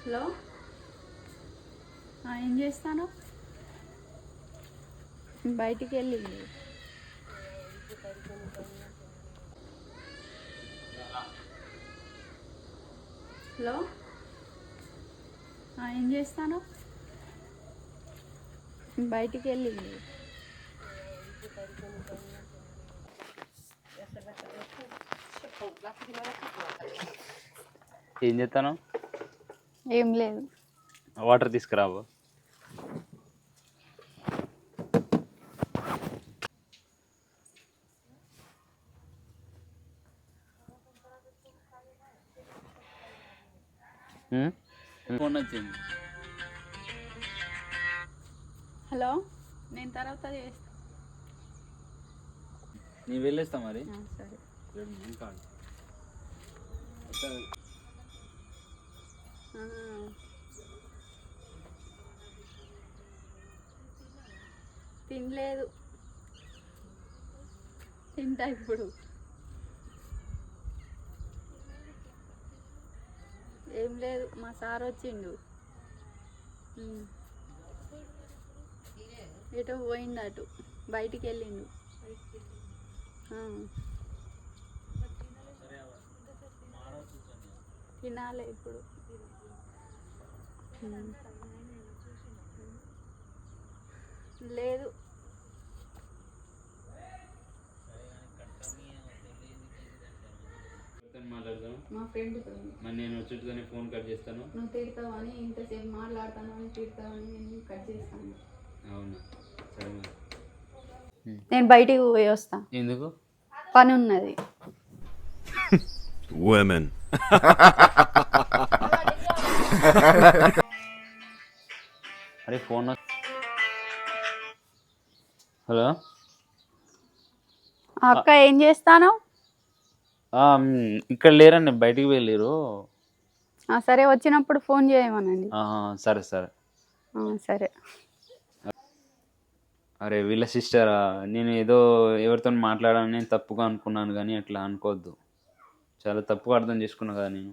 Hello, ఏం చేస్తాను? బయటికి వెళ్ళింది. హలో, ఏం చేస్తాను? బయటికి వెళ్ళింది. ఏం చేస్తాను? ఏం లేదు. వాటర్ తీసుకురావు. ఫోన్ వచ్చింది. హలో, నేను తర్వాత చేస్తా. నేను వెళ్ళేస్తా మరి. సరే. తినలేదు, తింటా ఇప్పుడు. ఏం లేదు, మా సార్ వచ్చిండు. ఎటో పోయిండు, అటు బయటికి వెళ్ళిండు. తినాలి ఇప్పుడు. లేదు. మాట్లాడదాం. మా ఫ్రెండ్ మరి నేను వచ్చేట్టుగానే ఫోన్ కట్ చేస్తాను. నువ్వు తిడతావని, ఇంతసేపు మాట్లాడతాను అని తిడతావని నేను కట్ చేస్తాను. అవునా, సరే మరి. నేను బయటికి పోయి వస్తా. ఎందుకు? పని ఉన్నది. Women. అరే ఫోన్. హలో అక్క, ఏం చేస్తాను? ఇక్కడ లేరండి, బయటికి వెళ్ళారు. సరే, వచ్చినప్పుడు ఫోన్ చేయమనండి. సరే సరే. సరే. అరే వీళ్ళ సిస్టరా? నేను ఏదో ఎవరితో మాట్లాడాలని తప్పుగా అనుకున్నాను, కానీ అట్లా అనుకోవద్దు. చాలా తప్పుగా అర్థం చేసుకున్నా కదా నేను.